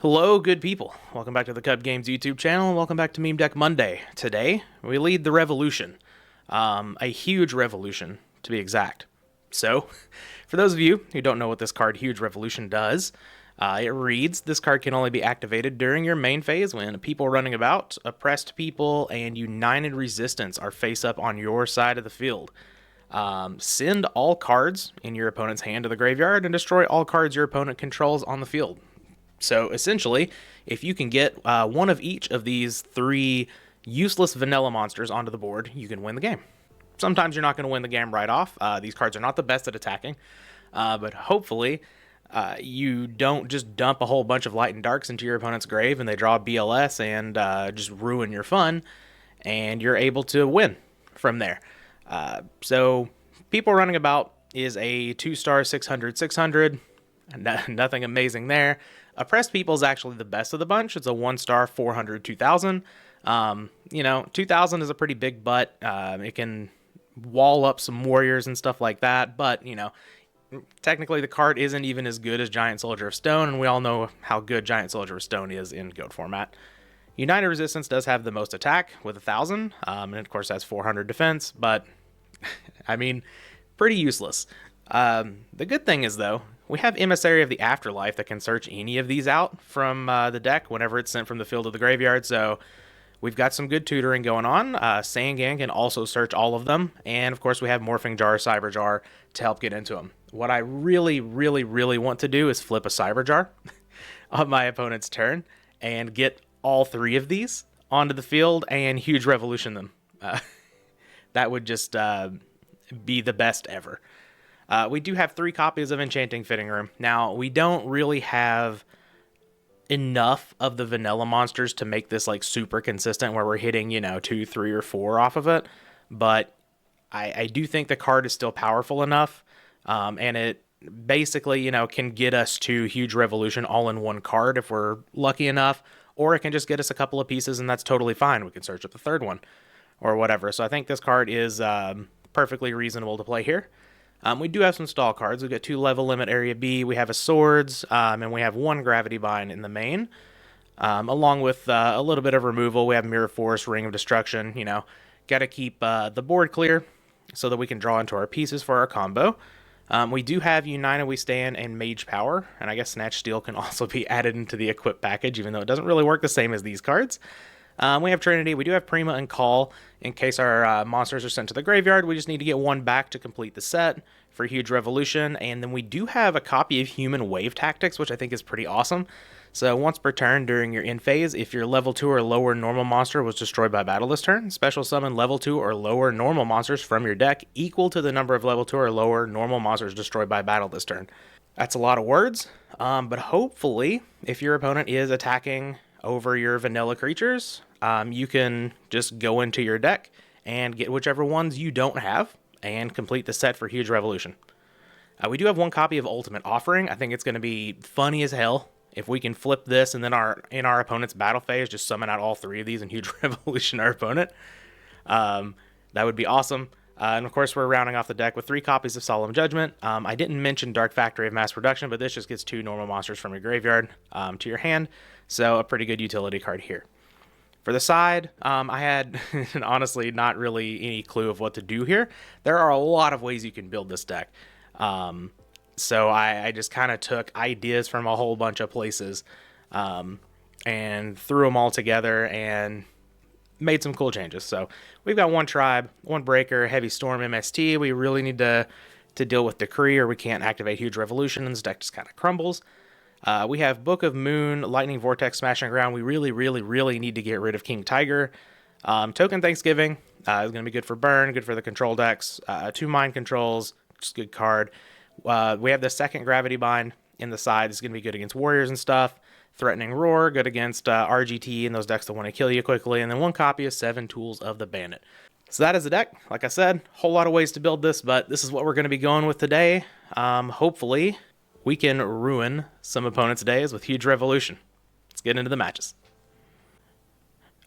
Hello, good people. Welcome back to the Kuhb Games YouTube channel, and welcome back to Meme Deck Monday. Today, we lead the revolution. A huge revolution, to be exact. So, for those of you who don't know what this card, Huge Revolution, does, it reads, this card can only be activated during your main phase when people running about, oppressed people, and united resistance are face up on your side of the field. Send all cards in your opponent's hand to the graveyard and destroy all cards your opponent controls on the field. So essentially, if you can get one of each of these three useless vanilla monsters onto the board, you can win the game. Sometimes you're not going to win the game right off. These cards are not the best at attacking, but hopefully you don't just dump a whole bunch of light and darks into your opponent's grave and they draw BLS and just ruin your fun, and you're able to win from there. So people running about is a 2-star 600/600. Nothing amazing there. Oppressed People is actually the best of the bunch. It's a 1-star 400/2000. 2000 is a pretty big butt. It can wall up some warriors and stuff like that, but, technically the card isn't even as good as Giant Soldier of Stone, and we all know how good Giant Soldier of Stone is in GOAT format. United Resistance does have the most attack with 1,000, and of course has 400 defense, but, pretty useless. The good thing is, though, we have Emissary of the Afterlife that can search any of these out from the deck whenever it's sent from the field to the graveyard, so we've got some good tutoring going on. Sangan can also search all of them, and of course we have Morphing Jar, Cyber Jar to help get into them. What I really want to do is flip a Cyber Jar on my opponent's turn and get all three of these onto the field and Huge Revolution them. That would just be the best ever. We do have 3 copies of Enchanting Fitting Room. Now, we don't really have enough of the vanilla monsters to make this like super consistent where we're hitting, 2, 3, or 4 off of it. But I do think the card is still powerful enough. And it basically, can get us to Huge Revolution all in one card if we're lucky enough. Or it can just get us a couple of pieces and that's totally fine. We can search up the third one or whatever. So I think this card is perfectly reasonable to play here. We do have some stall cards. We've got 2 Level Limit Area B, we have a Swords, and we have 1 Gravity Bind in the main. Along with a little bit of removal, we have Mirror Force, Ring of Destruction, got to keep the board clear so that we can draw into our pieces for our combo. We do have United We Stand and Mage Power, and I guess Snatch Steel can also be added into the equip package, even though it doesn't really work the same as these cards. We have Trinity, we do have Prima and Call. In case our monsters are sent to the graveyard, we just need to get 1 back to complete the set for Huge Revolution. And then we do have a copy of Human Wave Tactics, which I think is pretty awesome. So once per turn during your end phase, if your level 2 or lower normal monster was destroyed by battle this turn, special summon level 2 or lower normal monsters from your deck equal to the number of level 2 or lower normal monsters destroyed by battle this turn. That's a lot of words, but hopefully if your opponent is attacking over your vanilla creatures, you can just go into your deck and get whichever ones you don't have and complete the set for Huge Revolution. We do have 1 copy of Ultimate Offering. I think it's going to be funny as hell if we can flip this and then in our opponent's battle phase just summon out all 3 of these and Huge Revolution our opponent. That would be awesome. And of course we're rounding off the deck with 3 copies of Solemn Judgment. I didn't mention Dark Factory of Mass Production, but this just gets 2 normal monsters from your graveyard to your hand. So a pretty good utility card here. For the side, I had honestly not really any clue of what to do here. There are a lot of ways you can build this deck. So I just kind of took ideas from a whole bunch of places and threw them all together and made some cool changes. So we've got 1 Tribe, 1 Breaker, Heavy Storm, MST. We really need to deal with Decree or we can't activate Huge Revolution and this deck just kind of crumbles. We have Book of Moon, Lightning Vortex, Smashing Ground. We really need to get rid of King Tiger. Token Thanksgiving is going to be good for burn, good for the control decks. 2 Mind Controls, just a good card. We have the 2nd Gravity Bind in the side. It's going to be good against Warriors and stuff. Threatening Roar, good against RGT and those decks that want to kill you quickly. And then 1 copy of 7 Tools of the Bandit. So that is the deck. Like I said, whole lot of ways to build this, but this is what we're going to be going with today. Hopefully we can ruin some opponents' days with Huge Revolution. Let's get into the matches.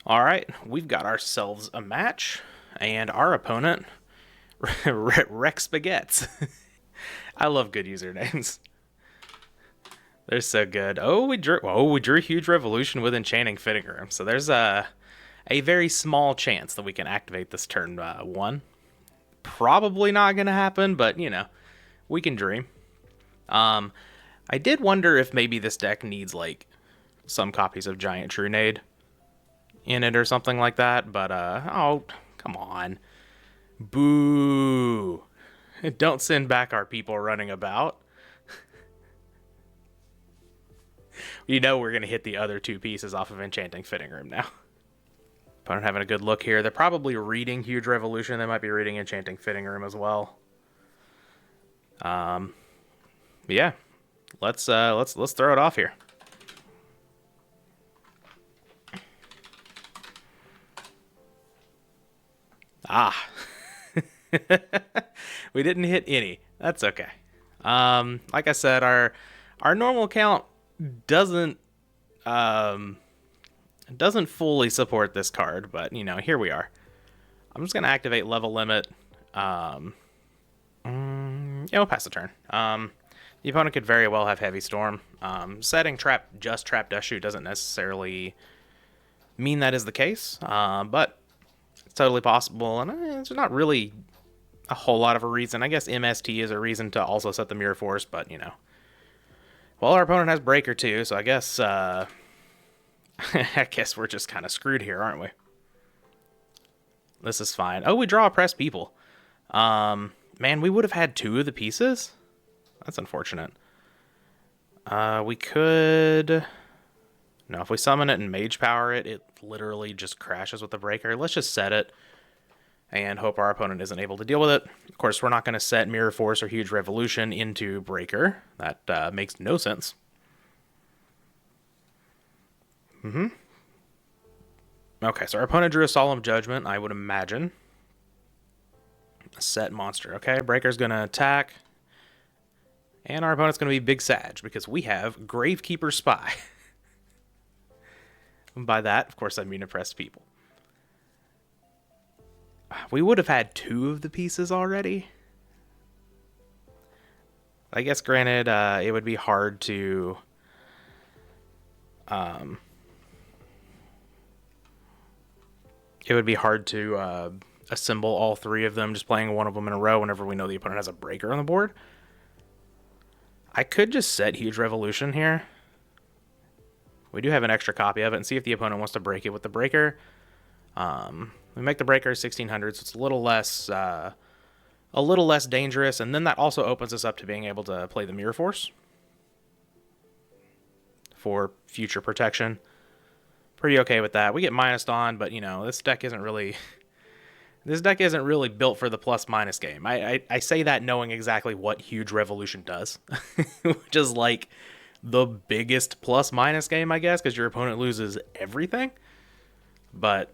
All right, we've got ourselves a match, and our opponent, Rex Baguettes. I love good usernames. They're so good. We drew Huge Revolution with Enchanting Fitting Room. So there's a very small chance that we can activate this turn one. Probably not gonna happen, but you know, we can dream. Um, I did wonder if maybe this deck needs like some copies of Giant Trunade in it or something like that, but oh, come on. Boo. Don't send back our people running about. You know we're going to hit the other two pieces off of Enchanting Fitting Room now. Opponent having a good look here. They're probably reading Huge Revolution. They might be reading Enchanting Fitting Room as well. Yeah. Let's throw it off here. Ah. We didn't hit any. That's okay. Like I said, our normal count doesn't fully support this card, but you know, here we are. I'm just gonna activate level limit. Yeah, we'll pass the turn. The opponent could very well have Heavy Storm. Setting trap Dust Shoot doesn't necessarily mean that is the case, but it's totally possible, and it's not really a whole lot of a reason. I guess MST is a reason to also set the Mirror Force, but you know. Well, our opponent has Breaker too, so I guess I guess we're just kind of screwed here, aren't we? This is fine. Oh, we draw Oppressed People. Man, we would have had two of the pieces? That's unfortunate. We could... No, if we summon it and Mage Power it, it literally just crashes with the Breaker. Let's just set it and hope our opponent isn't able to deal with it. Of course, we're not going to set Mirror Force or Huge Revolution into Breaker. That makes no sense. Okay, so our opponent drew a Solemn Judgment, I would imagine. Set monster. Okay, Breaker's going to attack. And our opponent's going to be Big Sag, because we have Gravekeeper Spy. By that, of course, I mean Oppressed People. We would have had two of the pieces already. I guess, granted, it would be hard to... assemble all three of them, just playing one of them in a row whenever we know the opponent has a Breaker on the board. I could just set Huge Revolution here. We do have an extra copy of it, and see if the opponent wants to break it with the Breaker. We make the Breaker 1600, so it's a little less dangerous, and then that also opens us up to being able to play the Mirror Force for future protection. Pretty okay with that. We get minused on, but you know, this deck isn't really built for the plus-minus game. I say that knowing exactly what Huge Revolution does, which is like the biggest plus-minus game, I guess, because your opponent loses everything. But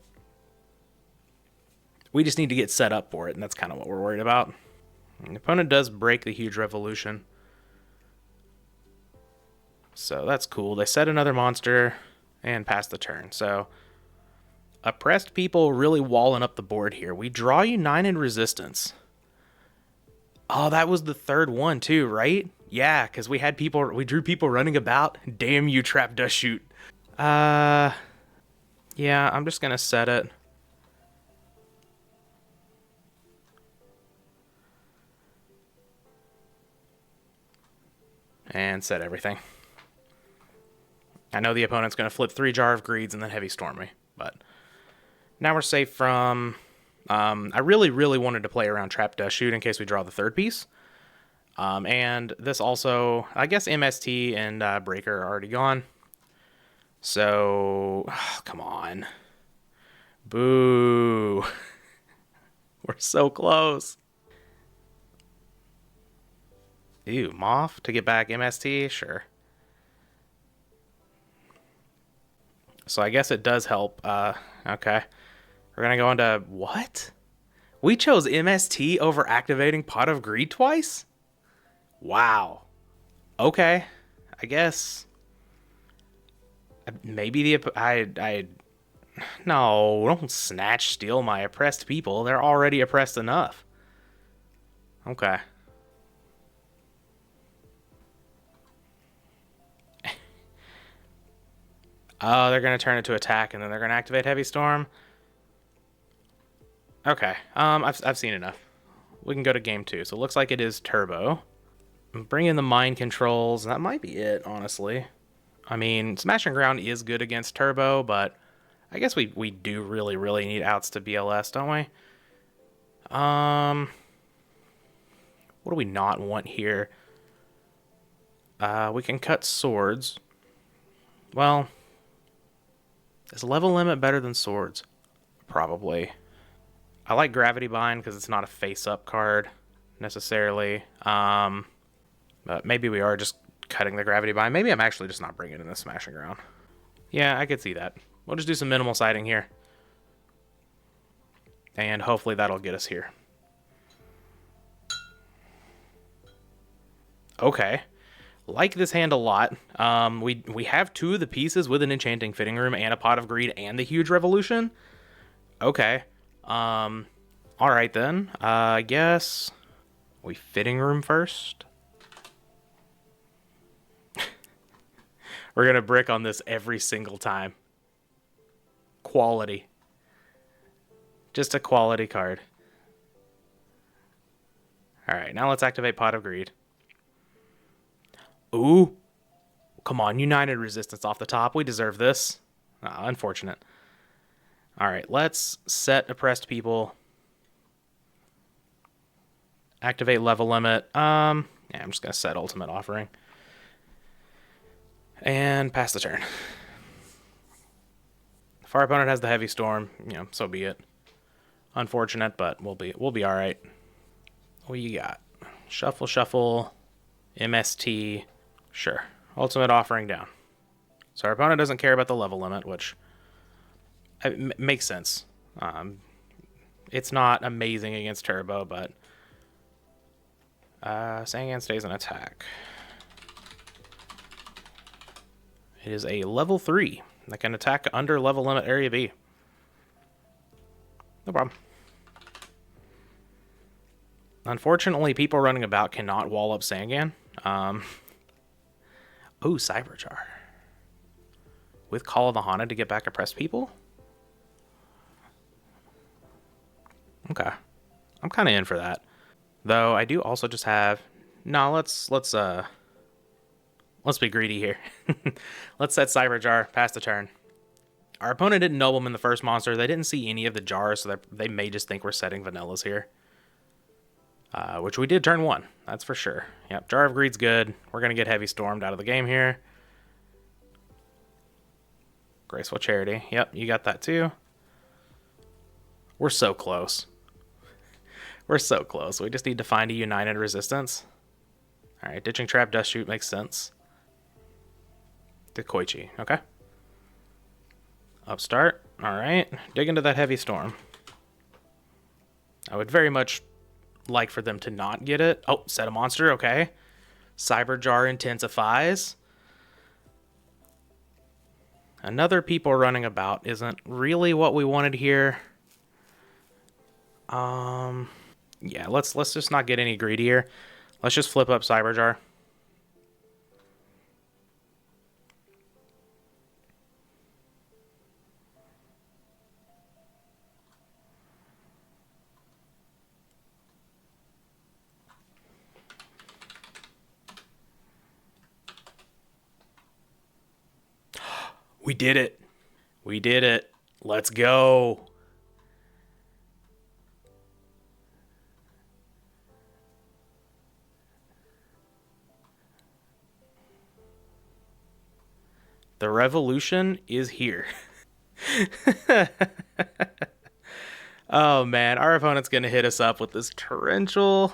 we just need to get set up for it, and that's kind of what we're worried about. And the opponent does break the Huge Revolution, so that's cool. They set another monster and pass the turn. So Oppressed People really walling up the board here. We draw you 9 in resistance. Oh, that was the third one too, right? Yeah, because we drew people running about. Damn you, Trap Dust Shoot. Yeah, I'm just gonna set it. And set everything. I know the opponent's gonna flip 3 Jar of Greeds and then Heavy Storm me, but now we're safe from... I really wanted to play around Trap Dust Shoot in case we draw the third piece. And this also, I guess MST and Breaker are already gone. So, come on. Boo. We're so close. Ew, Moth to get back MST? Sure. So I guess it does help. Okay. We're going to go into... What? We chose MST over activating Pot of Greed twice? Wow. Okay. I guess... Maybe the... No, don't snatch steal my oppressed people. They're already oppressed enough. Okay. Oh, they're going to turn it to attack, and then they're going to activate Heavy Storm. Okay, I've seen enough. We can go to game 2. So it looks like it is Turbo. Bring in the mind controls. That might be it, honestly. I mean, Smash and Ground is good against Turbo, but I guess we do really need outs to BLS, don't we? What do we not want here? We can cut swords. Well, is level limit better than swords? Probably. I like Gravity Bind because it's not a face-up card, necessarily. But maybe we are just cutting the Gravity Bind. Maybe I'm actually just not bringing in the Smashing Ground. Yeah, I could see that. We'll just do some minimal siding here. And hopefully that'll get us here. Okay. Like this hand a lot. We have 2 of the pieces with an Enchanting Fitting Room and a Pot of Greed and the Huge Revolution. Okay. Alright then. I guess we Fitting Room first. We're gonna brick on this every single time. Quality. Just a quality card. Alright, now let's activate Pot of Greed. Ooh. Come on, United Resistance off the top. We deserve this. Unfortunate. Alright, let's set Oppressed People. Activate Level Limit. Yeah, I'm just going to set Ultimate Offering. And pass the turn. If our opponent has the Heavy Storm, so be it. Unfortunate, but we'll be alright. What you got? Shuffle, shuffle. MST. Sure. Ultimate Offering down. So our opponent doesn't care about the level limit, which makes sense. It's not amazing against Turbo, but Sangan stays in attack. It is a level 3 that can attack under level limit area B. No problem. Unfortunately, people running about cannot wall up Sangan. Oh, Cyberjar. With Call of the Haunted to get back Oppressed People? Okay. I'm kind of in for that. Though I do also just have... No, let's be greedy here. Let's set Cyberjar, pass the turn. Our opponent didn't Nobleman the first monster. They didn't see any of the jars, so they may just think we're setting Vanillas here. Which we did turn 1, that's for sure. Yep, Jar of Greed's good. We're going to get Heavy Stormed out of the game here. Graceful Charity. Yep, you got that too. We're so close. We're so close. We just need to find a United Resistance. Alright, Ditching Trap, Dust Shoot makes sense. To Koichi, okay. Upstart, alright. Dig into that Heavy Storm. I would very much like for them to not get it. Oh, set a monster, okay. Cyberjar intensifies. Another people running about isn't really what we wanted here. Yeah, let's just not get any greedier. Let's just flip up Cyberjar. We did it. We did it. Let's go. The revolution is here. Oh man, our opponent's gonna hit us up with this torrential.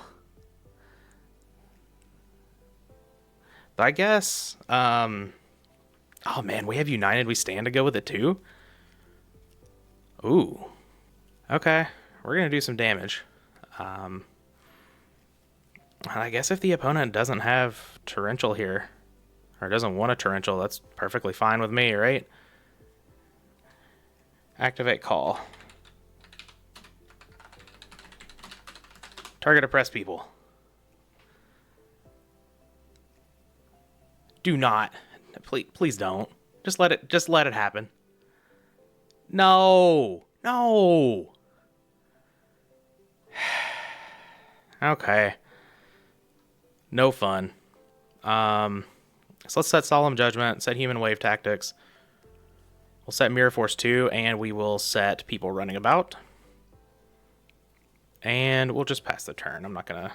But I guess, oh man, we have United We Stand to go with it too? Ooh. Okay, we're gonna do some damage. I guess if the opponent doesn't have torrential here, or doesn't want a torrential, that's perfectly fine with me, right? Activate Call. Target Oppressed People. Do not. Please don't. Just let it happen. No. No. Okay. No fun. So let's set Solemn Judgment, set Human Wave Tactics. We'll set Mirror Force 2, and we will set People Running About. And we'll just pass the turn. I'm not gonna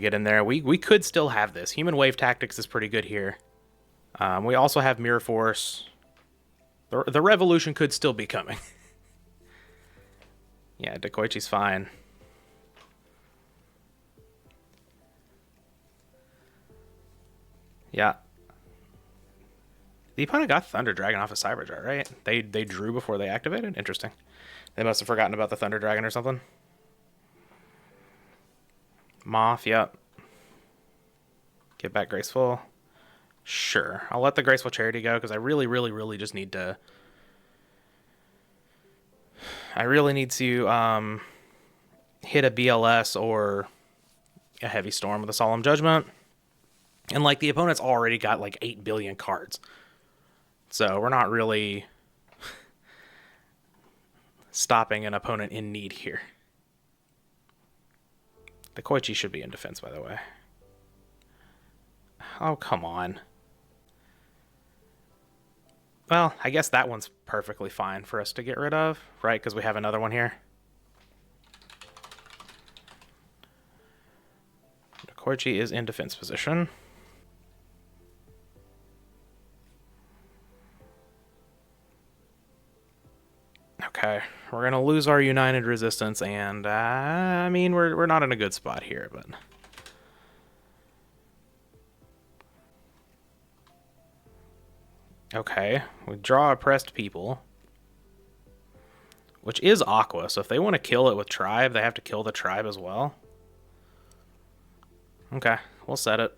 get in there. We could still have this. Human Wave Tactics is pretty good here. We also have Mirror Force. The revolution could still be coming. Yeah, Dekoichi's fine. Yeah. The opponent got Thunder Dragon off of Cyberjar, right? They drew before they activated? Interesting. They must have forgotten about the Thunder Dragon or something. Moth, yep. Get back Graceful. Sure. I'll let the Graceful Charity go because I really just need to... I really need to hit a BLS or a Heavy Storm with a Solemn Judgment. And, like, the opponent's already got, like, 8 billion cards. So we're not really stopping an opponent in need here. The Koichi should be in defense, by the way. Oh, come on. Well, I guess that one's perfectly fine for us to get rid of, right? Because we have another one here. The Koichi is in defense position. Okay, we're gonna lose our United Resistance, and I mean we're not in a good spot here, but okay, we draw Oppressed People, which is Aqua. So if they want to kill it with Tribe, they have to kill the Tribe as well. Okay, we'll set it.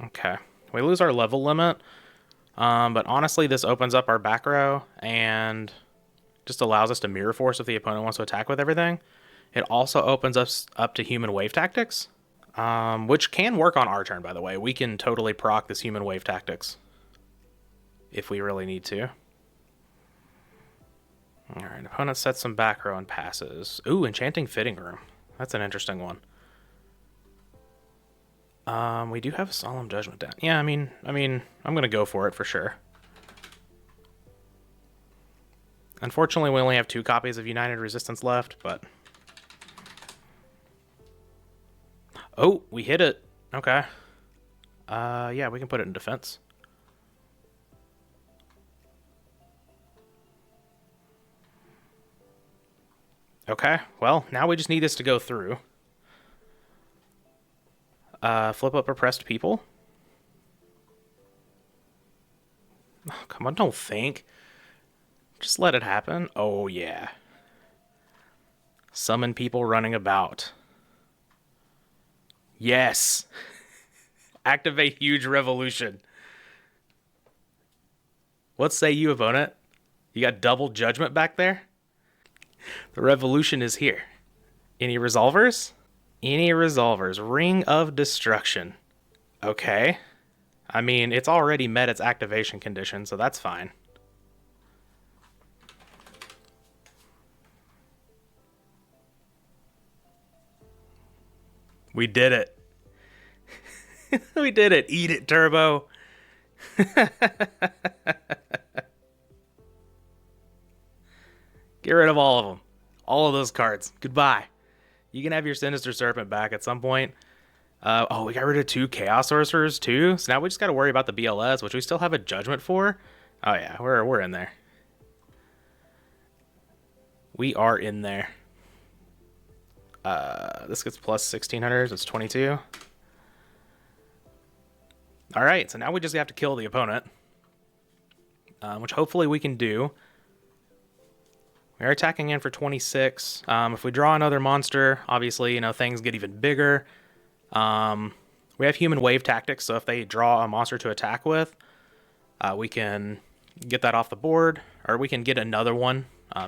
Okay, we lose our level limit, but honestly this opens up our back row and just allows us to Mirror Force if the opponent wants to attack with everything. It also opens us up to Human Wave Tactics, which can work on our turn, by the way. We can totally proc this Human Wave Tactics if we really need to. Alright, opponent sets some back row and passes. Ooh, Enchanting Fitting Room. That's an interesting one. We do have a Solemn Judgment down. Yeah, I mean, I'm gonna go for it for sure. Unfortunately, we only have 2 copies of United Resistance left, but... Oh, we hit it. Okay. Yeah, we can put it in defense. Okay, well, now we just need this to go through. Flip up Oppressed People. Oh, come on, don't think. Just let it happen. Oh, yeah. Summon People Running About. Yes. Activate Huge Revolution. What say you, opponent? You got double Judgment back there? The revolution is here. Any resolvers? Any resolvers. Ring of Destruction. Okay. I mean, it's already met its activation condition, so that's fine. We did it. We did it. Eat it, Turbo. Get rid of all of them. All of those cards. Goodbye. You can have your Sinister Serpent back at some point. Oh, we got rid of 2 Chaos Sorcerers too. So now we just got to worry about the BLS, which we still have a Judgment for. Oh yeah, we're in there. We are in there. This gets plus 1600, so it's 22. All right, so now we just have to kill the opponent, which hopefully we can do. We are attacking in for 26. If we draw another monster, obviously, you know, things get even bigger. We have Human Wave Tactics, so if they draw a monster to attack with, we can get that off the board, or we can get another one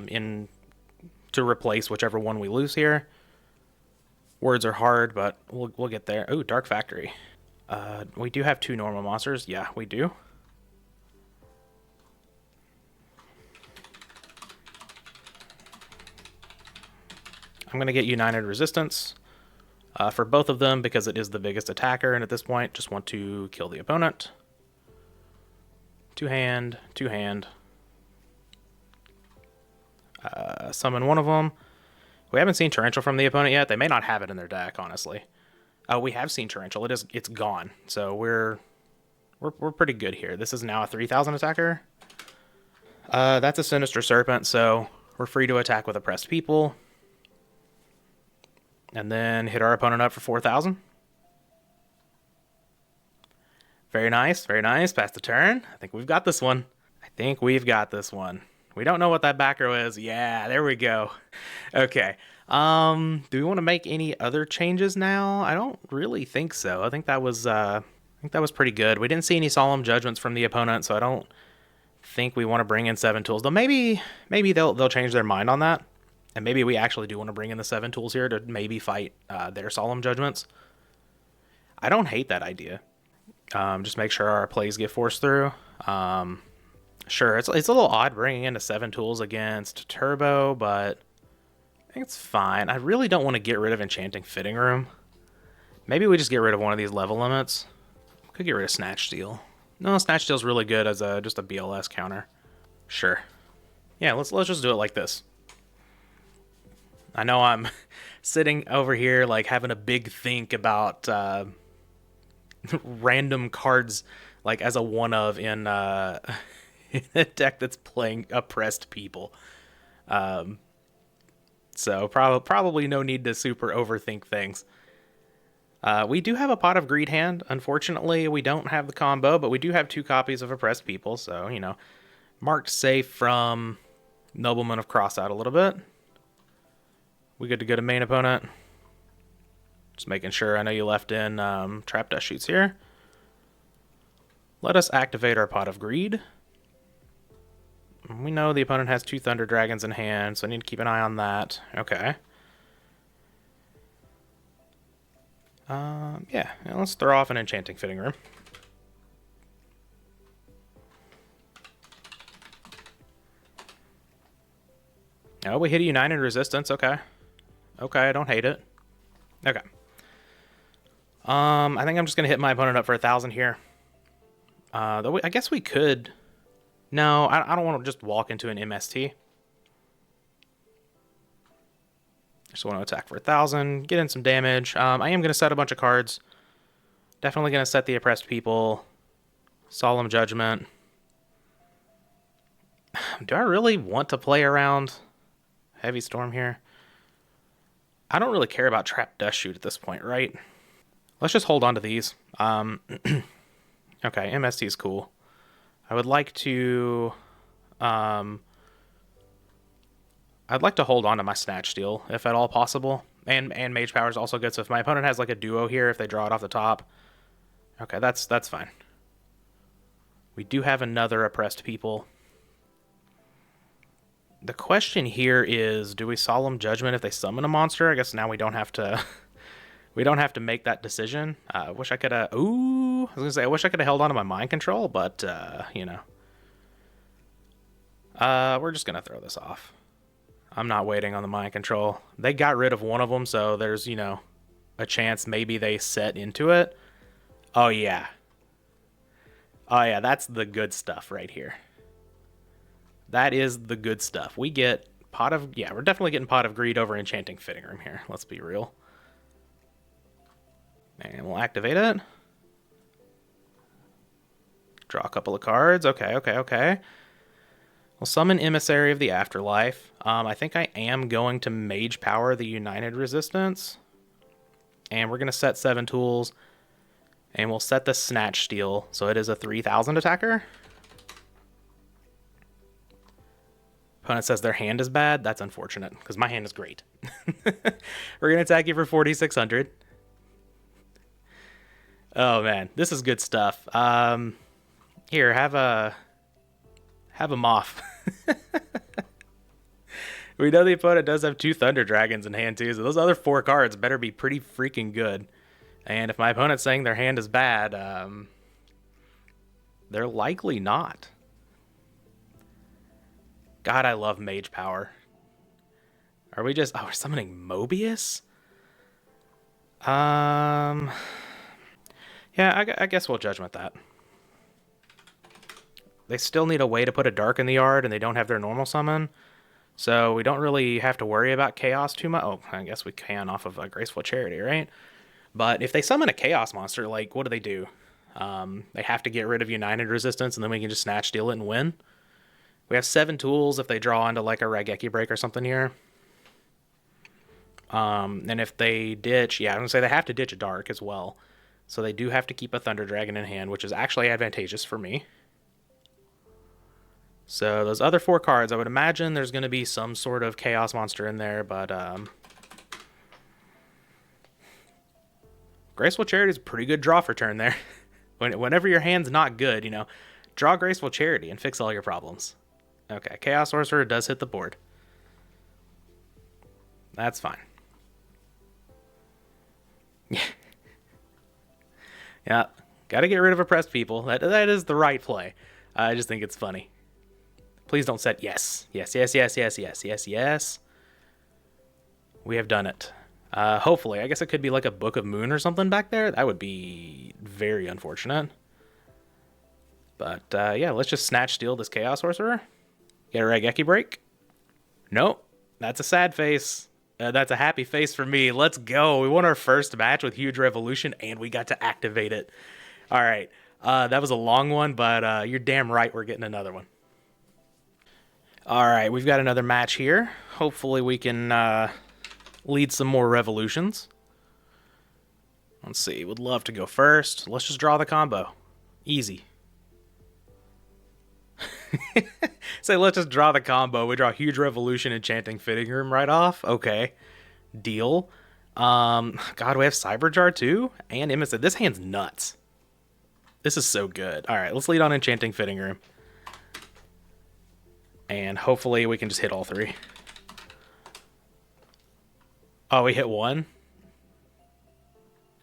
in to replace whichever one we lose here. Words are hard, but we'll get there. Oh, Dark Factory. We do have 2 normal monsters. Yeah, we do. I'm going to get United Resistance for both of them because it is the biggest attacker, and at this point, just want to kill the opponent. 2 hand, 2 hand. Summon one of them. We haven't seen Torrential from the opponent yet. They may not have it in their deck, honestly. We have seen Torrential. It's gone. So we're pretty good here. This is now a 3,000 attacker. That's a Sinister Serpent, so we're free to attack with Oppressed People. And then hit our opponent up for 4,000. Very nice, very nice. Pass the turn. I think we've got this one. We don't know what that back row is. Yeah, there we go. Okay. Do we want to make any other changes now? I don't really think so. I think that was pretty good. We didn't see any Solemn Judgments from the opponent, so I don't think we want to bring in 7 tools. Though maybe they'll change their mind on that. And maybe we actually do want to bring in the 7 tools here to maybe fight their Solemn Judgments. I don't hate that idea. Just make sure our plays get forced through. Sure, it's a little odd bringing in the 7 tools against Turbo, but I think it's fine. I really don't want to get rid of Enchanting Fitting Room. Maybe we just get rid of one of these level limits. Could get rid of Snatch Steal. No, Snatch Steal's really good as just a BLS counter. Sure. Yeah, let's just do it like this. I know I'm sitting over here like having a big think about random cards like as a one of in a deck that's playing Oppressed People. So probably no need to super overthink things. We do have a Pot of Greed hand. Unfortunately, we don't have the combo, but we do have 2 copies of Oppressed People, so, you know, marked safe from Nobleman of Crossout a little bit. We good to go to main opponent. Just making sure. I know you left in Trap Dust Shoots here. Let us activate our Pot of Greed. We know the opponent has 2 Thunder Dragons in hand, so I need to keep an eye on that. Okay. Yeah, let's throw off an Enchanting Fitting Room. Oh, we hit a United Resistance. Okay. Okay, I don't hate it. Okay. I think I'm just going to hit my opponent up for 1,000 here. Though I guess we could... No, I don't want to just walk into an MST. I just want to attack for 1,000, get in some damage. I am going to set a bunch of cards. Definitely going to set the Oppressed People. Solemn Judgment. Do I really want to play around Heavy Storm here? I don't really care about Trap Dust Shoot at this point, right? Let's just hold on to these. Okay, MST is cool. I would like to... I'd like to hold on to my Snatch Steal, if at all possible. And Mage Power is also good, so if my opponent has like a duo here, if they draw it off the top... Okay, that's fine. We do have another Oppressed People. The question here is, do we Solemn Judgment if they summon a monster? I guess now we don't have to... we don't have to make that decision. I wish I could have... Ooh! I was going to say, I wish I could have held on to my Mind Control, but, you know. We're just going to throw this off. I'm not waiting on the Mind Control. They got rid of one of them, so there's, you know, a chance maybe they set into it. Oh, yeah. Oh, yeah, that's the good stuff right here. That is the good stuff. We get Pot of... Yeah, we're definitely getting Pot of Greed over Enchanting Fitting Room here. Let's be real. And we'll activate it. Draw a couple of cards. Okay. We'll summon Emissary of the Afterlife. I think I am going to Mage Power the United Resistance. And we're going to set 7 tools. And we'll set the Snatch Steal. So it is a 3,000 attacker. Opponent says their hand is bad. That's unfortunate, because my hand is great. We're going to attack you for 4,600. Oh, man. This is good stuff. Here, have a moth. We know the opponent does have 2 Thunder Dragons in hand too, so those other 4 cards better be pretty freaking good. And if my opponent's saying their hand is bad, they're likely not. God, I love Mage Power. Are we just... Oh, we're summoning Mobius? Yeah, I guess we'll Judgment that. They still need a way to put a Dark in the yard, and they don't have their normal summon. So we don't really have to worry about Chaos too much. Oh, I guess we can off of a Graceful Charity, right? But if they summon a Chaos monster, like, what do? They have to get rid of United Resistance, and then we can just Snatch Steal it and win. We have 7 tools if they draw into, like, a Raigeki Break or something here. And if they ditch... Yeah, I'm going to say they have to ditch a Dark as well. So they do have to keep a Thunder Dragon in hand, which is actually advantageous for me. So those other 4 cards, I would imagine there's going to be some sort of Chaos monster in there, but Graceful Charity is a pretty good draw for turn there. Whenever your hand's not good, you know, draw Graceful Charity and fix all your problems. Okay, Chaos Sorcerer does hit the board. That's fine. Yeah, gotta get rid of oppressed people. That is the right play. I just think it's funny. Please don't set yes. Yes, yes, yes, yes, yes, yes, yes. We have done it. Hopefully. I guess it could be like a Book of Moon or something back there. That would be very unfortunate. But, yeah, let's just Snatch Steal this Chaos Sorcerer. Get a Raigeki Break. Nope. That's a sad face. That's a happy face for me. Let's go. We won our first match with Huge Revolution, and we got to activate it. All right. That was a long one, but you're damn right we're getting another one. All right, we've got another match here. Hopefully we can lead some more revolutions. Let's see. Would love to go first. Let's just draw the combo. Easy. Say, let's just draw the combo. We draw Huge Revolution, Enchanting Fitting Room right off. Okay. Deal. God, we have Cyberjar too? And Emissary. This hand's nuts. This is so good. All right, let's lead on Enchanting Fitting Room. And hopefully we can just hit all 3. Oh, we hit 1?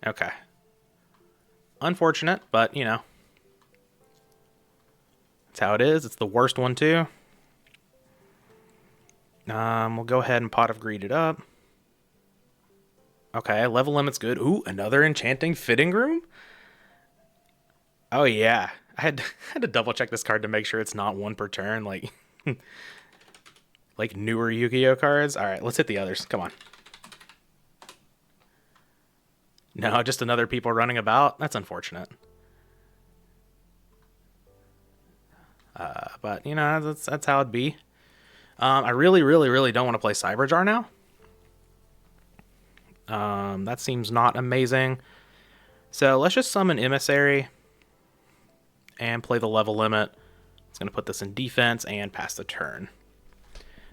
Okay. Unfortunate, but, you know. That's how it is. It's the worst one, too. We'll go ahead and Pot of Greed it up. Okay, level limit's good. Ooh, another Enchanting Fitting Room? Oh, yeah. I had to double check this card to make sure it's not 1 per turn, like... like newer Yu-Gi-Oh cards. All right, let's hit the others. Come on. No, just another people running about. That's unfortunate. But, you know, that's how it'd be. I really, really, really don't want to play Cyberjar now. That seems not amazing. So let's just summon Emissary and play the level limit. It's going to put this in defense and pass the turn.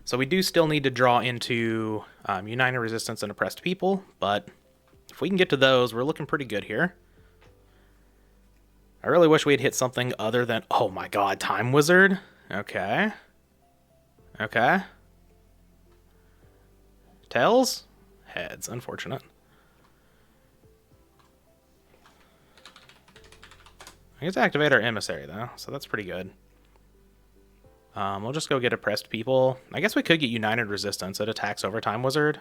So we do still need to draw into United Resistance and Oppressed People, but if we can get to those, we're looking pretty good here. I really wish we had hit something other than... Oh my god, Time Wizard? Okay. Okay. Tails? Heads. Unfortunate. I get to activate our Emissary, though, so that's pretty good. We'll just go get Oppressed People. I guess we could get United Resistance. It attacks over Time Wizard.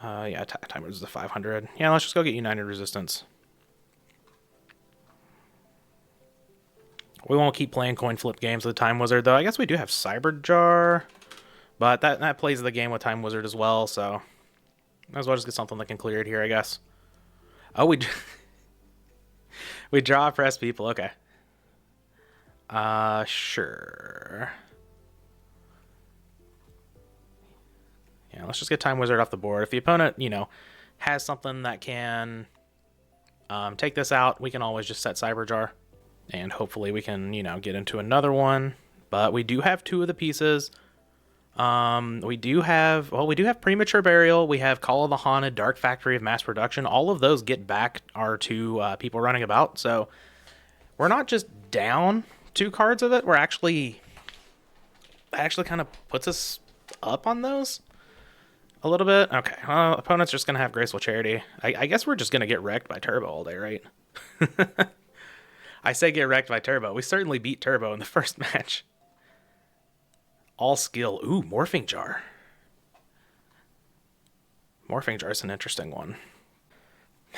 Yeah, Time Wizard's a 500. Yeah, let's just go get United Resistance. We won't keep playing coin flip games with Time Wizard, though. I guess we do have Cyberjar, but that plays the game with Time Wizard as well, so might as well just get something that can clear it here, I guess. Oh, we draw Oppressed People. Okay. Sure. Yeah, let's just get Time Wizard off the board. If the opponent, you know, has something that can take this out, we can always just set Cyberjar. And hopefully we can, you know, get into another one. But we do have 2 of the pieces. We do have Premature Burial. We have Call of the Haunted, Dark Factory of Mass Production. All of those get back our 2 people running about. So we're not just down 2 cards of it. We're actually that actually kind of puts us up on those a little bit. Okay, opponent's just going to have Graceful Charity. I guess we're just going to get wrecked by Turbo all day, right? I say get wrecked by Turbo. We certainly beat Turbo in the first match. All skill. Ooh, Morphing Jar. Morphing Jar is an interesting one.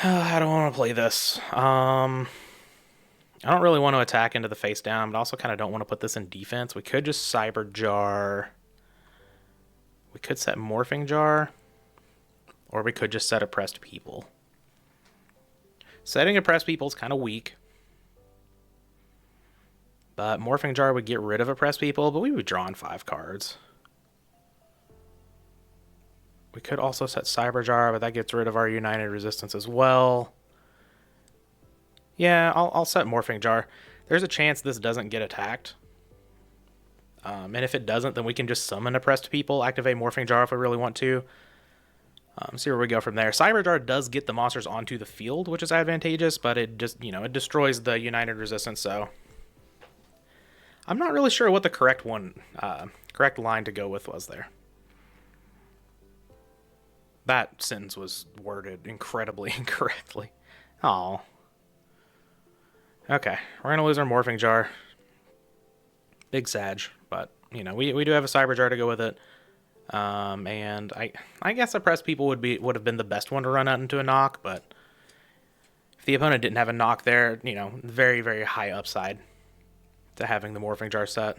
I don't want to play this. I don't really want to attack into the face down, but also kind of don't want to put this in defense. We could just Cyber Jar. We could set Morphing Jar. Or we could just set Oppressed People. Setting Oppressed People is kind of weak. But Morphing Jar would get rid of Oppressed People, but we would draw on 5 cards. We could also set Cyber Jar, but that gets rid of our United Resistance as well. Yeah, I'll set Morphing Jar. There's a chance this doesn't get attacked. And if it doesn't, then we can just summon Oppressed People, activate Morphing Jar if we really want to. See where we go from there. Cyber Jar does get the monsters onto the field, which is advantageous, but it just, it destroys the United Resistance, so... I'm not really sure what the correct line to go with was there. That sentence was worded incredibly incorrectly. Oh. Okay, we're going to lose our Morphing Jar. Big Sag, but, we do have a Cyber Jar to go with it. And I guess Oppressed People would have been the best one to run out into a knock, but if the opponent didn't have a knock there, very, very high upside to having the Morphing Jar set.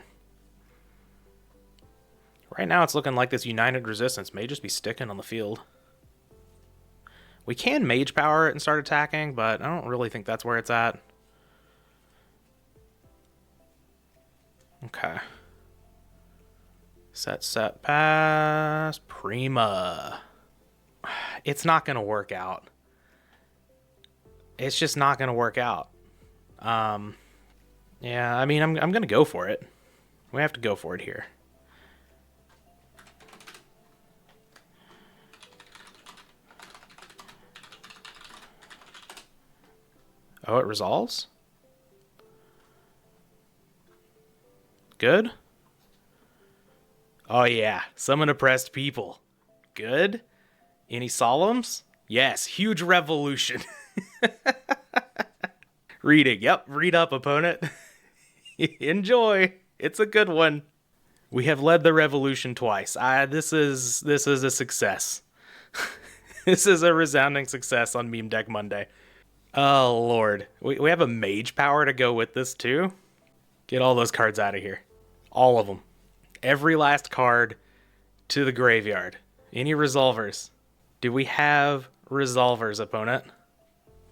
Right now it's looking like this United Resistance may just be sticking on the field. We can Mage Power it and start attacking, but I don't really think that's where it's at. Okay. Set, pass, Prima. It's not going to work out. It's just not going to work out. Yeah, I mean, I'm going to go for it. We have to go for it here. Oh, it resolves? Good? Oh, yeah. Summon Oppressed People. Good? Any Solemns? Yes, huge revolution. Reading. Yep, read up, opponent. Enjoy. It's a good one. We have led the revolution twice. This is a success. This is a resounding success on Meme Deck Monday. Oh, Lord. We have a Mage Power to go with this, too. Get all those cards out of here. All of them. Every last card to the graveyard. Any Resolvers? Do we have Resolvers, opponent?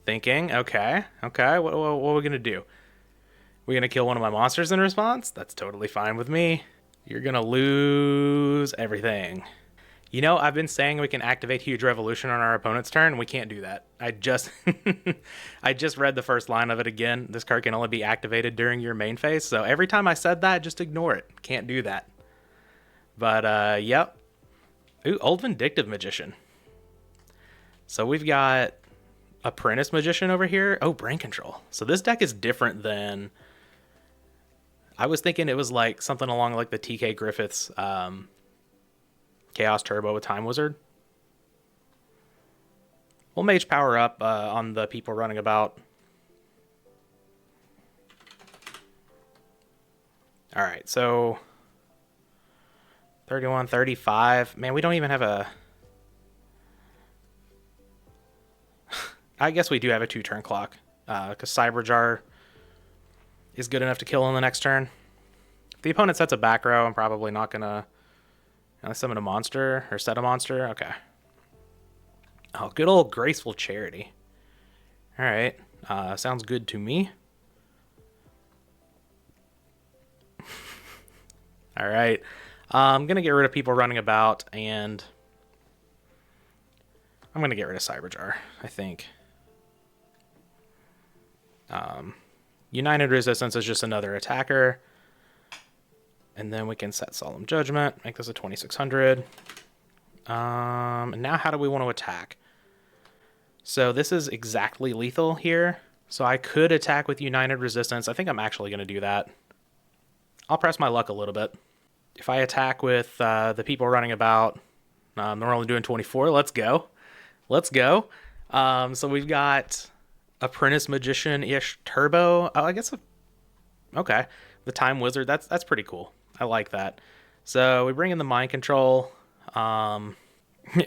Thinking. Okay. What are we going to do? We going to kill one of my monsters in response? That's totally fine with me. You're going to lose everything. I've been saying we can activate Huge Revolution on our opponent's turn. We can't do that. I just read the first line of it again. This card can only be activated during your main phase. So every time I said that, just ignore it. Can't do that. But, yep. Ooh, Old Vindictive Magician. So we've got Apprentice Magician over here. Oh, Brain Control. So this deck is different than... I was thinking it was like something along like the TK Griffiths Chaos Turbo with Time Wizard. We'll Mage Power up on the people running about. Alright, so 31, 35. Man, we don't even have a... I guess we do have a 2-turn clock. Because Cyber Jar is good enough to kill on the next turn. If the opponent sets a back row, I'm probably not going to summon a monster or set a monster. Okay. Oh, good old Graceful Charity. All right. Sounds good to me. All right. I'm going to get rid of people running about, and I'm going to get rid of Cyber Jar, I think. United Resistance is just another attacker. And then we can set Solemn Judgment, make this a 2600. And now how do we want to attack? So this is exactly lethal here. So I could attack with United Resistance. I think I'm actually going to do that. I'll press my luck a little bit. If I attack with the people running about, they're only doing 24. Let's go. Let's go. So we've got Apprentice Magician-ish Turbo. Oh, I guess. Okay. The Time Wizard. That's pretty cool. I like that. So we bring in the Mind Control. Um,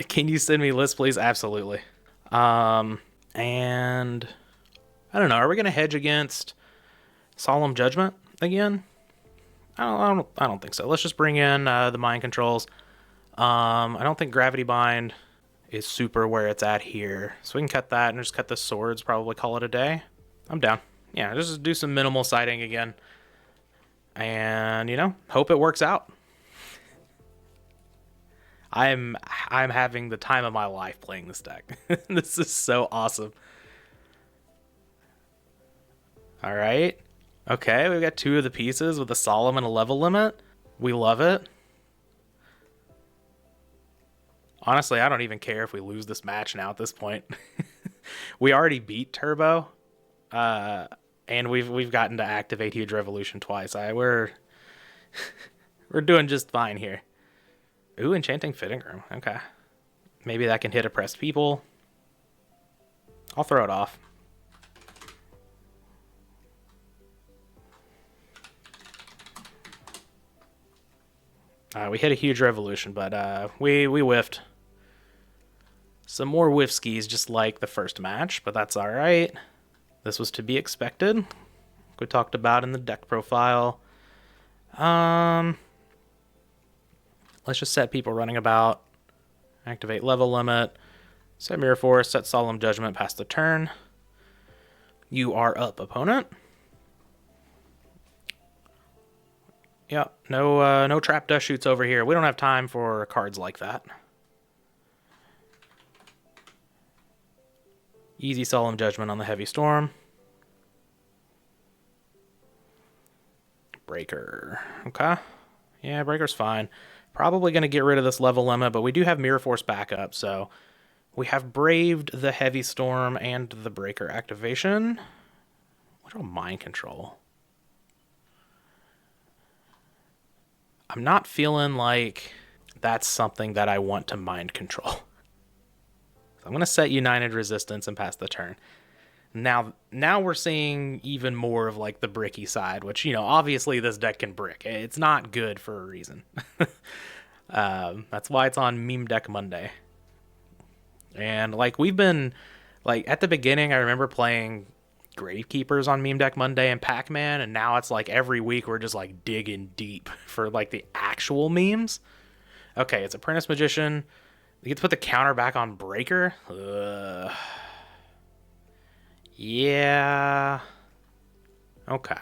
can you send me lists, please? Absolutely. And I don't know. Are we going to hedge against Solemn Judgment again? I don't think so. Let's just bring in the Mind Controls. I don't think Gravity Bind is super where it's at here. So we can cut that and just cut the swords, probably call it a day. I'm down. Yeah, just do some minimal sighting again. And, hope it works out. I'm having the time of my life playing this deck. This is so awesome. All right. Okay, we've got two of the pieces with a solemn and a level limit. We love it. Honestly, I don't even care if we lose this match now at this point. We already beat Turbo, and we've gotten to activate Huge Revolution twice. We're we're doing just fine here. Ooh, Enchanting Fitting Room. Okay, maybe that can hit oppressed people. I'll throw it off. We hit a Huge Revolution, but we whiffed. Some more whiff skis, just like the first match, but that's all right. This was to be expected. We talked about in the deck profile. Let's just set people running about. Activate level limit. Set Mirror Force. Set Solemn Judgment past the turn. You are up, opponent. Yeah, no trap dust shoots over here. We don't have time for cards like that. Easy Solemn Judgment on the Heavy Storm. Breaker. Okay. Yeah, Breaker's fine. Probably going to get rid of this level limit, but we do have Mirror Force backup, so we have braved the Heavy Storm and the Breaker activation. What about Mind Control? I'm not feeling like that's something that I want to Mind Control. I'm going to set United Resistance and pass the turn. Now we're seeing even more of like the bricky side, which, obviously this deck can brick. It's not good for a reason. That's why it's on Meme Deck Monday. And like we've been, like at the beginning, I remember playing Gravekeepers on Meme Deck Monday and Pac-Man, and now it's like every week we're just like digging deep for like the actual memes. Okay, it's Apprentice Magician. You get to put the counter back on Breaker. Yeah. Okay.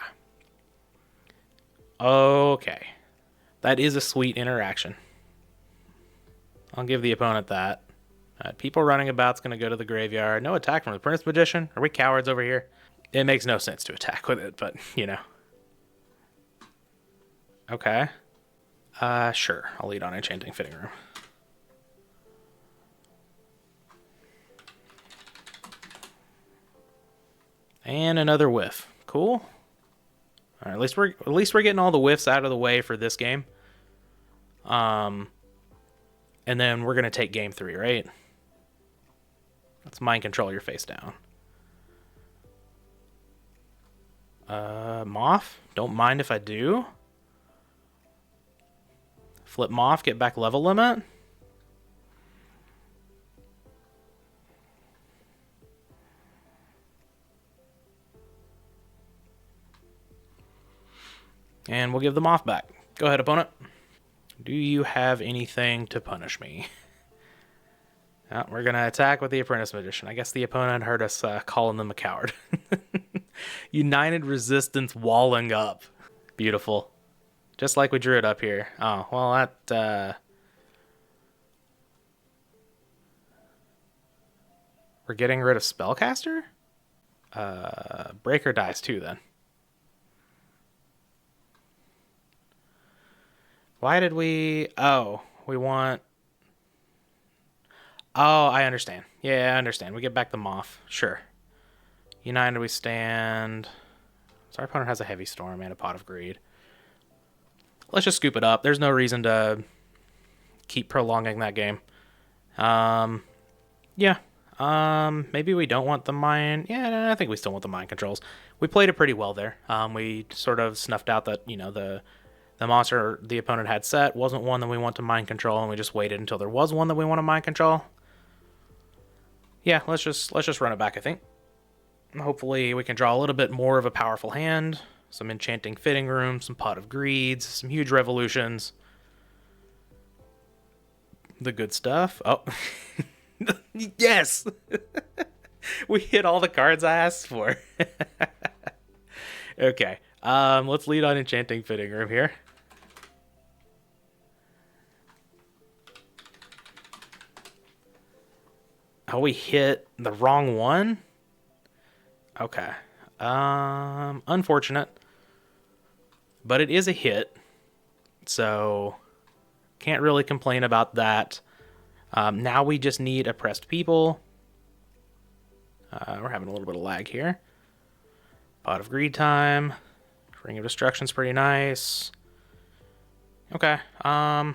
Okay. That is a sweet interaction. I'll give the opponent that. People running about's going to go to the graveyard. No attack from the Apprentice Magician. Are we cowards over here? It makes no sense to attack with it, but, Okay. Sure. I'll lead on Enchanting Fitting Room. And another whiff. Cool. All right, at least we're getting all the whiffs out of the way for this game. And then we're gonna take game 3, right? Let's Mind Control your face down. Moth. Don't mind if I do. Flip Moth. Get back level limit. And we'll give the Moth back. Go ahead, opponent. Do you have anything to punish me? We're going to attack with the Apprentice Magician. I guess the opponent heard us calling them a coward. United Resistance walling up. Beautiful. Just like we drew it up here. Oh, well, that... We're getting rid of Spellcaster? Breaker dies too, then. Why did we... Oh, we want... Oh, I understand. Yeah, I understand. We get back the Moth. Sure. United we stand... So our opponent has a Heavy Storm and a Pot of Greed. let's just scoop it up. There's no reason to keep prolonging that game. Yeah. Maybe we don't want the mine. Yeah, I think we still want the mine controls. We played it pretty well there. We sort of snuffed out that, the monster the opponent had set wasn't one that we want to mind control, and we just waited until there was one that we want to mind control. Yeah, let's just run it back, I think. Hopefully we can draw a little bit more of a powerful hand. Some enchanting fitting room, some pot of greeds, some huge revolutions. The good stuff. Oh. Yes! We hit all the cards I asked for. Okay. Let's lead on enchanting fitting room here. Oh, we hit the wrong one? Okay. Unfortunate. But it is a hit. So, can't really complain about that. Now we just need oppressed people. We're having a little bit of lag here. Pot of greed time. Ring of destruction's pretty nice. Okay. Let's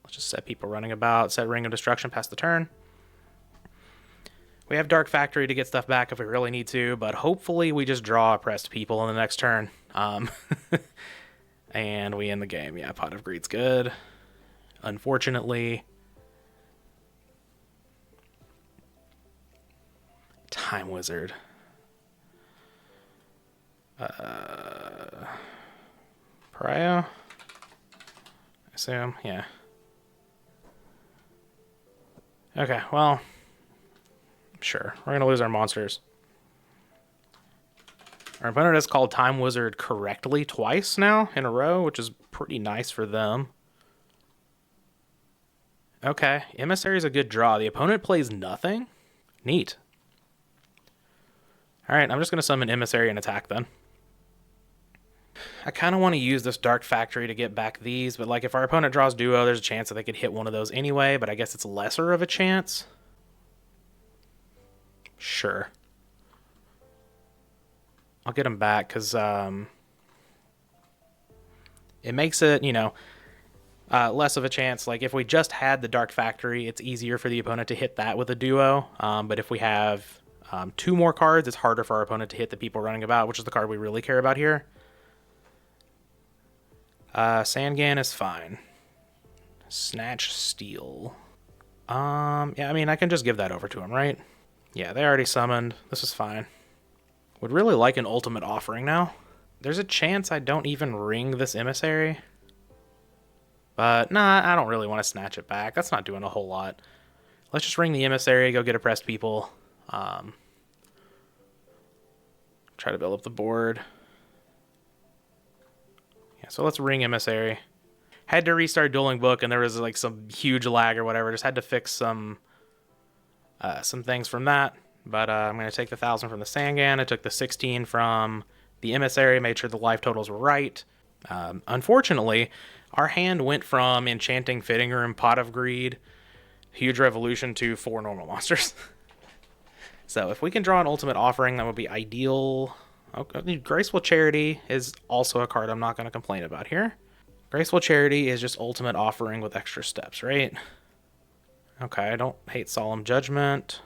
just set people running about. Set ring of destruction past the turn. We have Dark Factory to get stuff back if we really need to, but hopefully we just draw oppressed people in the next turn. And we end the game. Yeah, Pot of Greed's good. Unfortunately. Time Wizard. Pariah? I assume, yeah. Okay, well, sure. We're going to lose our monsters. Our opponent has called Time Wizard correctly twice now in a row, which is pretty nice for them. Okay, Emissary is a good draw. The opponent plays nothing? Neat. Alright, I'm just going to summon Emissary and attack then. I kind of want to use this Dark Factory to get back these, but like if our opponent draws Duo, there's a chance that they could hit one of those anyway, but I guess it's lesser of a chance. Sure. I'll get them back because it makes it, less of a chance. Like if we just had the Dark Factory, it's easier for the opponent to hit that with a Duo, but if we have two more cards, it's harder for our opponent to hit the people running about, which is the card we really care about here. Sangan is fine. Snatch Steel. Yeah, I mean, I can just give that over to him, right? Yeah, they already summoned. This is fine. Would really like an ultimate offering now. There's a chance I don't even ring this Emissary. But, nah, I don't really want to snatch it back. That's not doing a whole lot. Let's just ring the Emissary, go get oppressed people. Try to build up the board. Yeah, so let's ring Emissary. Had to restart Dueling Book, and there was like some huge lag or whatever. Just had to fix some things from that. But I'm going to take the 1,000 from the Sangan. I took the 16 from the Emissary, made sure the life totals were right. Unfortunately, our hand went from Enchanting Fitting Room, Pot of Greed, Huge Revolution to 4 normal monsters. So if we can draw an ultimate offering, that would be ideal. Okay, Graceful Charity is also a card I'm not going to complain about here. Graceful Charity is just ultimate offering with extra steps, right? Okay, I don't hate Solemn Judgment.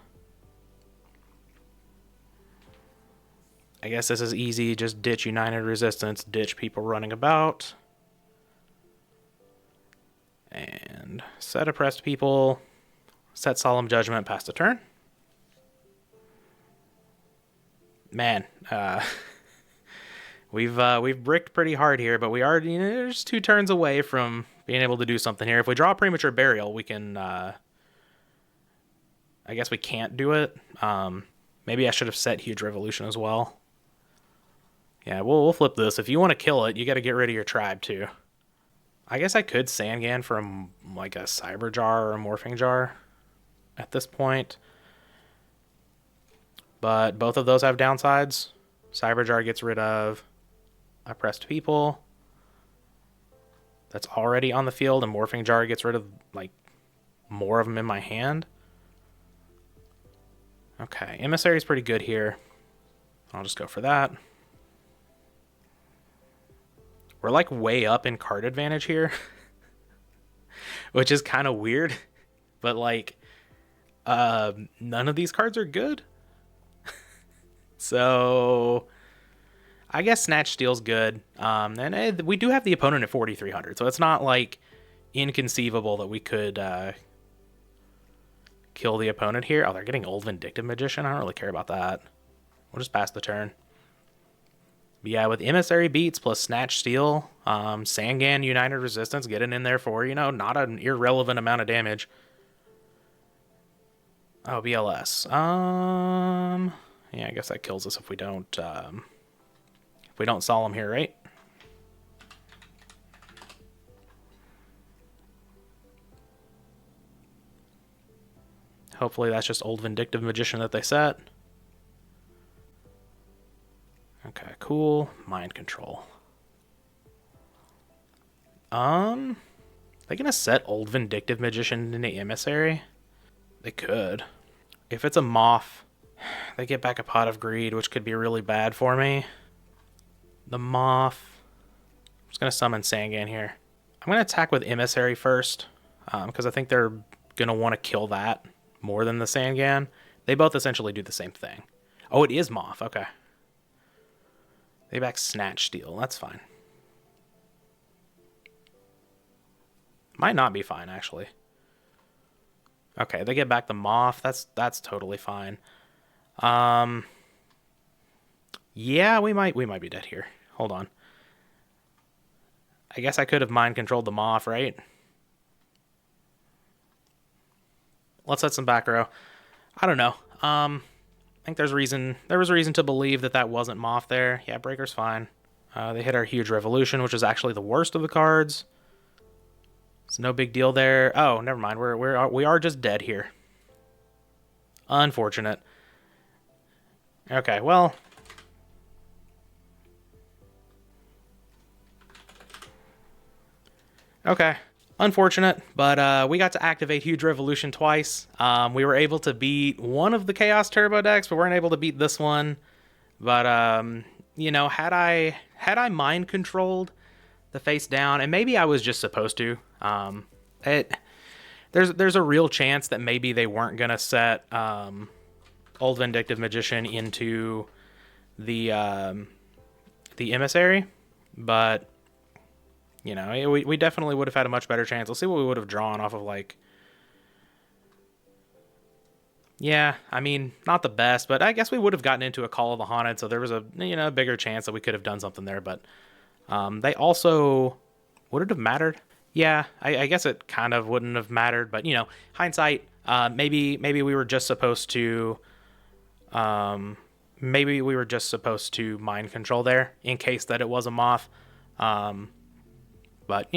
I guess this is easy. Just ditch United Resistance, ditch people running about. And set oppressed people. Set Solemn Judgment past a turn. Man, we've bricked pretty hard here, but we are just 2 turns away from being able to do something here. If we draw Premature Burial, we can. I guess we can't do it. Maybe I should have set Huge Revolution as well. Yeah, we'll flip this. If you want to kill it, you got to get rid of your tribe too. I guess I could Sangan from like a Cyber Jar or a Morphing Jar at this point. But both of those have downsides. Cyber Jar gets rid of oppressed people. That's already on the field, and Morphing Jar gets rid of like more of them in my hand. Okay, Emissary is pretty good here. I'll just go for that. We're like way up in card advantage here, which is kind of weird. But like, none of these cards are good. So I guess Snatch Steal's good. And we do have the opponent at 4,300, so it's not like inconceivable that we could kill the opponent here. Oh, they're getting Old Vindictive Magician. I don't really care about that. We'll just pass the turn. But yeah, with Emissary Beats plus Snatch Steal, Sangan United Resistance getting in there for, not an irrelevant amount of damage. Oh, BLS. Yeah, I guess that kills us if we don't Solemn here, right? Hopefully that's just Old Vindictive Magician that they set. Okay, cool. Mind Control. They gonna set Old Vindictive Magician into Emissary? They could. If it's a Moth, they get back a Pot of Greed, which could be really bad for me. The Moth. I'm just gonna summon Sangan here. I'm gonna attack with Emissary first, because I think they're gonna want to kill that more than the Sangan. They both essentially do the same thing. Oh, it is Moth. Okay. They back Snatch Steal. That's fine. Might not be fine, actually. Okay, they get back the Moth. That's totally fine. Yeah, we might be dead here. Hold on. I guess I could have mind controlled the Moth, right? Let's set some back row. I don't know. I think there was reason to believe that wasn't Moth there. Yeah, Breaker's fine. They hit our Huge Revolution, which is actually the worst of the cards. It's no big deal there. Oh, never mind. We are just dead here. Unfortunate. Okay, well. Okay. Unfortunate, but we got to activate Huge Revolution twice. We were able to beat one of the Chaos Turbo decks, but weren't able to beat this one. But had I mind controlled the face down, and maybe I was just supposed to. There's a real chance that maybe they weren't gonna set Old Vindictive Magician into the Emissary, but. We definitely would have had a much better chance. Let's see what we would have drawn off of, like... Yeah, I mean, not the best, but I guess we would have gotten into a Call of the Haunted, so there was a bigger chance that we could have done something there, but they also... Would it have mattered? Yeah, I guess it kind of wouldn't have mattered, but, hindsight, maybe we were just supposed to... maybe we were just supposed to mind control there, in case that it was a Moth. But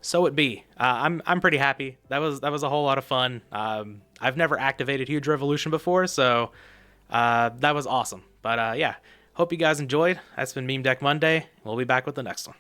so it be. I'm pretty happy. That was a whole lot of fun. I've never activated Huge Revolution before, so that was awesome. But yeah, hope you guys enjoyed. That's been Meme Deck Monday. We'll be back with the next one.